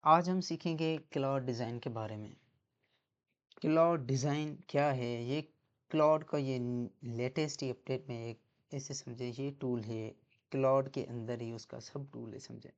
आज हम सीखेंगे क्लाउड डिज़ाइन के बारे में। क्लाउड डिज़ाइन क्या है? ये क्लाउड का ये लेटेस्ट ही अपडेट में एक ऐसे समझे ये टूल है। क्लाउड के अंदर ही उसका सब टूल है समझे।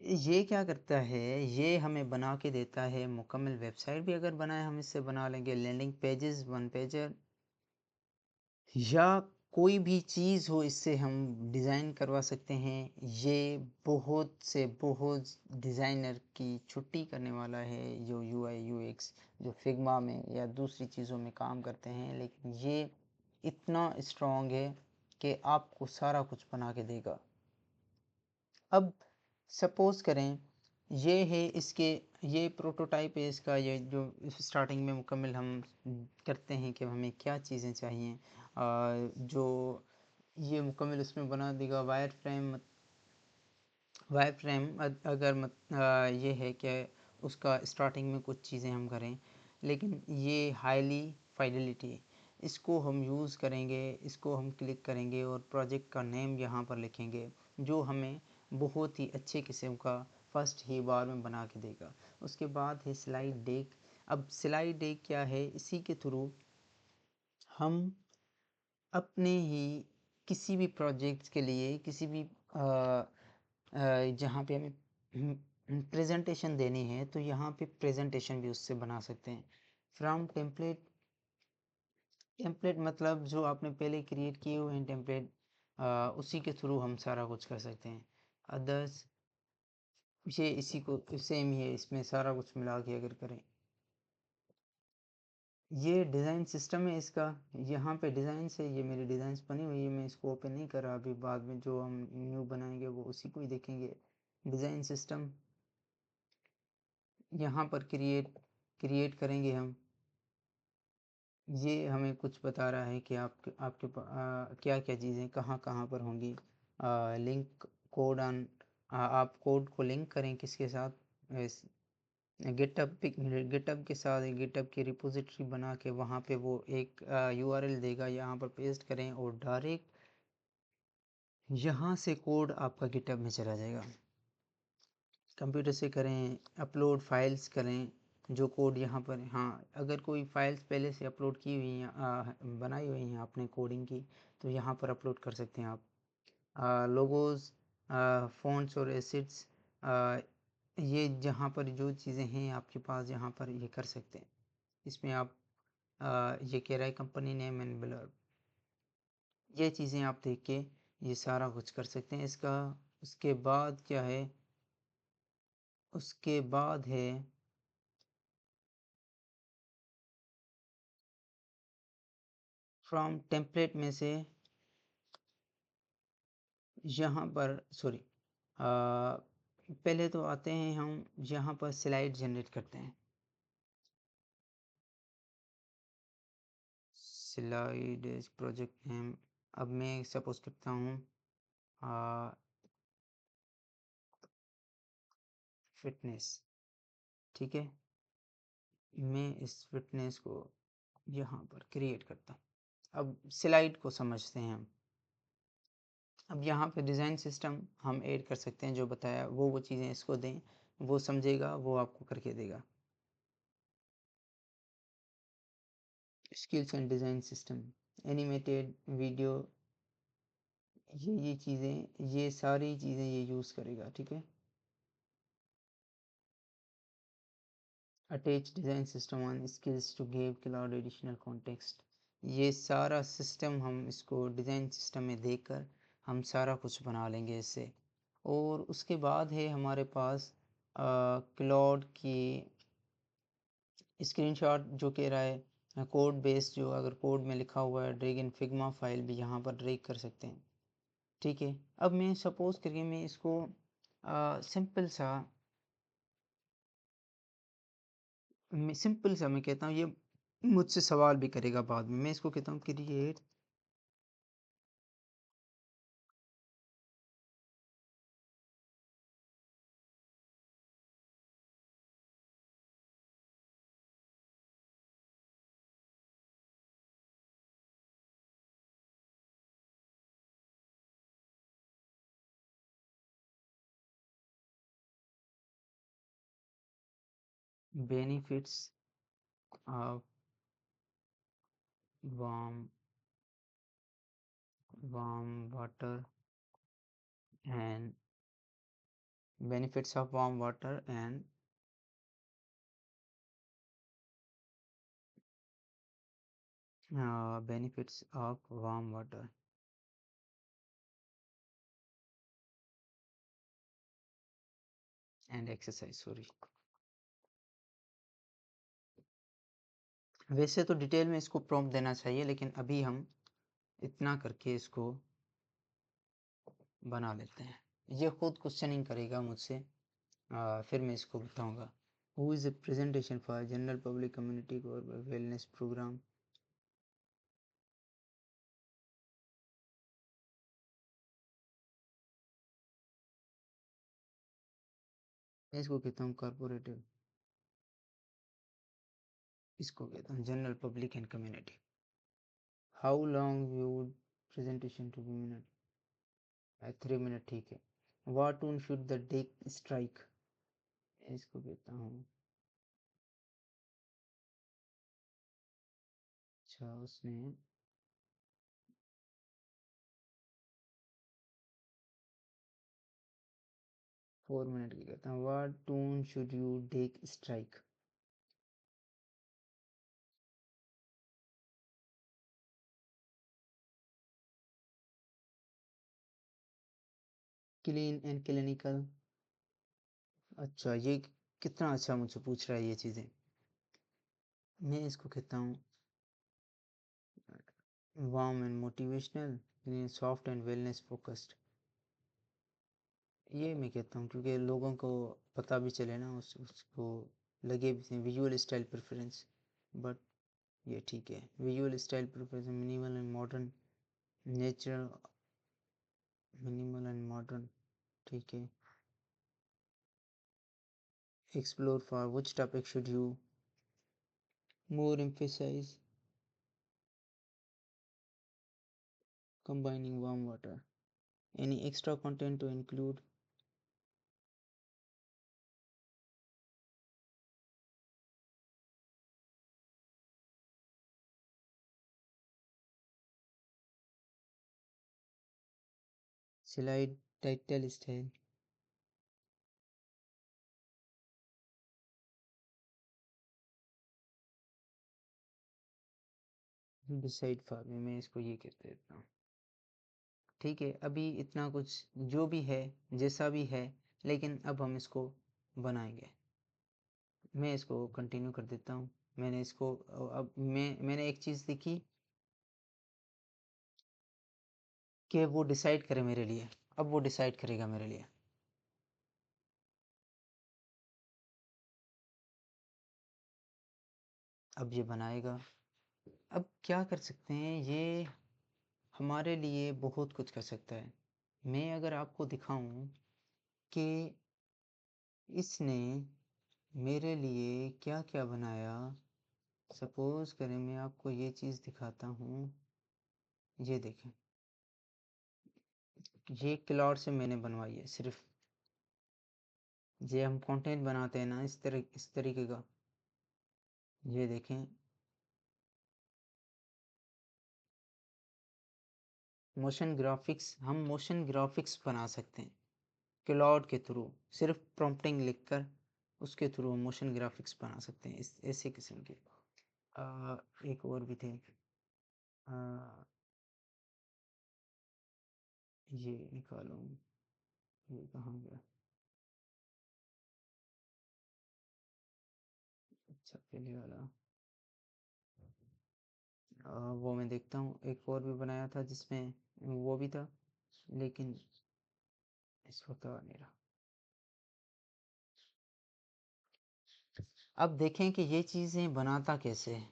ये क्या करता है? ये हमें बना के देता है मुकम्मल वेबसाइट भी अगर बनाए हम इससे बना लेंगे, लैंडिंग पेजेस, वन पेजर या कोई भी चीज़ हो इससे हम डिज़ाइन करवा सकते हैं। ये बहुत से बहुत डिज़ाइनर की छुट्टी करने वाला है जो यूआई यूएक्स जो फिग्मा में या दूसरी चीज़ों में काम करते हैं, लेकिन ये इतना स्ट्रॉन्ग है कि आपको सारा कुछ बना के देगा। अब सपोज़ करें ये है इसके ये प्रोटोटाइप है इसका, ये जो स्टार्टिंग में मुकम्मल हम करते हैं कि हमें क्या चीज़ें चाहिए। जो ये मुकम्मल उसमें बना देगा वायर फ्रेम अगर ये है कि उसका स्टार्टिंग में कुछ चीज़ें हम करें, लेकिन ये हाईली फाइडेलिटी इसको हम यूज़ करेंगे, इसको हम क्लिक करेंगे और प्रोजेक्ट का नेम यहाँ पर लिखेंगे जो हमें बहुत ही अच्छे किस्म का फर्स्ट ही बार में बना के देगा। उसके बाद है स्लाइड डेक। अब स्लाइड डेक क्या है? इसी के थ्रू हम अपने ही किसी भी प्रोजेक्ट्स के लिए किसी भी जहाँ पे हमें प्रेजेंटेशन देनी है तो यहाँ पे प्रेजेंटेशन भी उससे बना सकते हैं। फ्रॉम टेम्पलेट, टेम्पलेट मतलब जो आपने पहले क्रिएट किए हुए हैं टेम्पलेट, उसी के थ्रू हम सारा कुछ कर सकते हैं। अदर्स ये इसी को सेम ही है, इसमें सारा कुछ मिला के अगर करें। ये डिज़ाइन सिस्टम है इसका। यहाँ पे डिज़ाइन से ये मेरी डिज़ाइंस बनी हुई है, मैं इसको ओपन नहीं कर रहा अभी, बाद में जो हम न्यू बनाएंगे वो उसी को ही देखेंगे। डिज़ाइन सिस्टम यहाँ पर क्रिएट करेंगे हम। ये हमें कुछ बता रहा है कि आपके क्या क्या चीज़ें कहाँ कहाँ पर होंगी। लिंक कोड ऑन, आप कोड को लिंक करें किसके साथ? गिटअप के साथ गिटअप की रिपोजिटरी बना के वहाँ पे वो एक यूआरएल देगा, यहाँ पर पेस्ट करें और डायरेक्ट यहाँ से कोड आपका गिटअप में चला जाएगा। कंप्यूटर से करें, अपलोड फाइल्स करें जो कोड यहाँ पर। हाँ, अगर कोई फाइल्स पहले से अपलोड की हुई हैं, बनाई हुई हैं आपने कोडिंग की, तो यहाँ पर अपलोड कर सकते हैं आप। लोगोज़, फ़ॉन्ट्स और एसिड्स, ये जहाँ पर जो चीज़ें हैं आपके पास यहाँ पर ये कर सकते हैं। इसमें आप ये कह रहा है कंपनी नेम एंड ब्लर, ये चीज़ें आप देख के ये सारा कुछ कर सकते हैं इसका। उसके बाद क्या है? उसके बाद है फ्रॉम टेम्पलेट में से यहाँ पर सॉरी, पहले तो आते हैं हम यहाँ पर स्लाइड जनरेट करते हैं। स्लाइड प्रोजेक्ट नेम, अब मैं सपोज करता हूँ फिटनेस, ठीक है। मैं इस फिटनेस को यहाँ पर क्रिएट करता हूँ। अब स्लाइड को समझते हैं हम। अब यहाँ पे डिज़ाइन सिस्टम हम ऐड कर सकते हैं, जो बताया वो चीज़ें इसको दें, वो समझेगा, वो आपको करके देगा। Skills and design system, animated video, ये चीज़ें, ये सारी चीज़ें ये यूज़ करेगा, ठीक है। Attach design system on skills to give Claude additional context, ये सारा सिस्टम हम इसको डिज़ाइन सिस्टम में देकर हम सारा कुछ बना लेंगे इससे। और उसके बाद है हमारे पास क्लाउड की स्क्रीनशॉट जो कह रहा है कोड बेस, जो अगर कोड में लिखा हुआ है ड्रैग इन फिग्मा फाइल भी यहाँ पर ड्रैग कर सकते हैं, ठीक है। अब मैं सपोज करके मैं इसको सिंपल सा मैं कहता हूँ, ये मुझसे सवाल भी करेगा बाद में। मैं इसको कहता हूँ create benefits of warm water and benefits of warm water and benefits of warm water and exercise, sorry। वैसे तो डिटेल में इसको प्रॉम्प्ट देना चाहिए, लेकिन अभी हम इतना करके इसको बना लेते हैं। ये खुद क्वेश्चनिंग करेगा मुझसे, फिर मैं इसको बताऊंगा। Who is a presentation for general public community और वेलनेस प्रोग्राम। मैं इसको कहता हूँ कॉर्पोरेटिव, इसको कहता हूँ general public and community. How long you presentation to be minute, 3 minute, ठीक है। What tone should the deck strike, इसको कहता हूँ, अच्छा उसने 4 मिनट की कहता हूँ। What tone should you deck strike, clean and clinical. अच्छा, ये कितना अच्छा मुझसे पूछ रहा है ये चीज़ें। मैं इसको कहता हूँ warm and motivational, soft and wellness focused. ये मैं कहता हूँ क्योंकि लोगों को पता भी चले ना, उसको लगे भी विजुअल स्टाइल प्रेफरेंस। बट ये ठीक है, visual style preference minimal and modern, natural, minimal and modern, ठीक है। Explore for which topic should you more emphasize, combining warm water, any extra content to include, slide title style, decide for मैं इसको ये कहते देता हूँ। ठीक है, अभी इतना कुछ जो भी है, जैसा भी है, लेकिन अब हम इसको बनाएंगे। मैं इसको कंटिन्यू कर देता हूँ। मैंने इसको अब मैंने एक चीज़ देखी कि वो डिसाइड करे मेरे लिए। अब वो डिसाइड करेगा मेरे लिए। अब ये बनाएगा। अब क्या कर सकते हैं, ये हमारे लिए बहुत कुछ कर सकता है। मैं अगर आपको दिखाऊं कि इसने मेरे लिए क्या क्या बनाया, सपोज करें मैं आपको ये चीज़ दिखाता हूँ। ये देखें, ये क्लाउड से मैंने बनवाई है सिर्फ। ये हम कंटेंट बनाते हैं ना इस तरीके का। ये देखें, मोशन ग्राफिक्स, हम मोशन ग्राफिक्स बना सकते हैं क्लाउड के थ्रू। सिर्फ प्रॉम्प्टिंग लिखकर उसके थ्रू हम मोशन ग्राफिक्स बना सकते हैं, इस ऐसे किस्म के। एक और भी थे, आ, ये निकालो, ये कहाँ गया। अच्छा, पहले वाला वो मैं देखता हूँ। एक और भी बनाया था जिसमें वो भी था, लेकिन इस वक्त आ नहीं रहा। अब देखें कि ये चीज़ें बनाता कैसे है।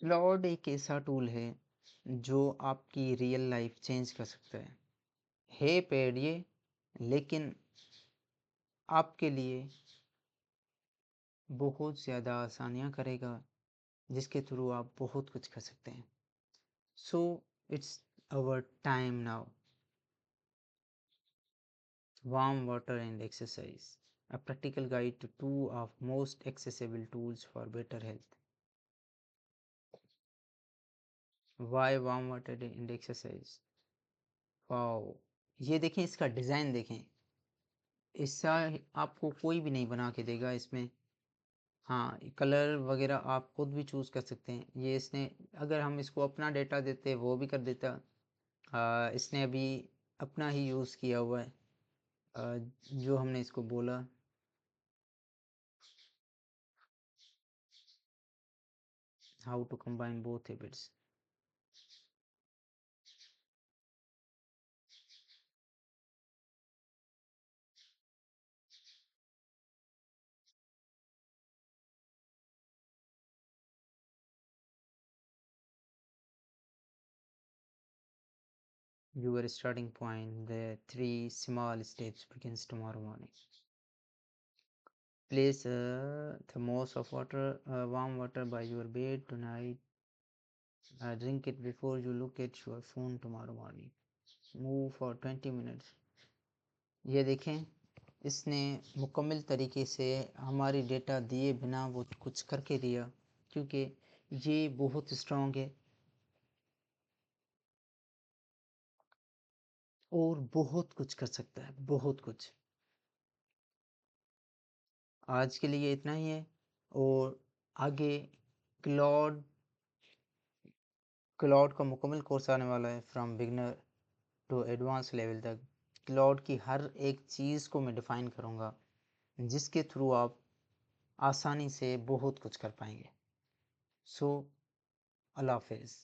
क्लाउड एक ऐसा टूल है जो आपकी रियल लाइफ चेंज कर सकता है पेड ये, लेकिन आपके लिए बहुत ज़्यादा आसानियाँ करेगा, जिसके थ्रू आप बहुत कुछ कर सकते हैं। So it's our time now. Warm water and exercise, a practical guide to two of most accessible tools for better health. Why warm water and exercise? Wow, ये देखें, इसका डिज़ाइन देखें, ऐसा आपको कोई भी नहीं बना के देगा इसमें। हाँ, कलर वगैरह आप खुद भी चूज़ कर सकते हैं। ये इसने, अगर हम इसको अपना डेटा देते वो भी कर देता। इसने अभी अपना ही यूज़ किया हुआ है, जो हमने इसको बोला। How to combine both habits. Your starting point, the 3 small steps begins tomorrow morning. Place a thermos of water, warm water by your bed tonight. Drink it before you look at your phone tomorrow morning. Move for 20 minutes. ये देखें, इसने मुकम्मल तरीके से हमारी data दिए बिना वो कुछ करके दिया, क्योंकि ये बहुत स्ट्रॉन्ग है और बहुत कुछ कर सकता है, बहुत कुछ। आज के लिए इतना ही है, और आगे क्लॉड क्लॉड का मुकम्मल कोर्स आने वाला है, from beginner to advance level तक। क्लॉड की हर एक चीज़ को मैं डिफ़ाइन करूँगा, जिसके थ्रू आप आसानी से बहुत कुछ कर पाएंगे। सो अल्लाह हाफिज़।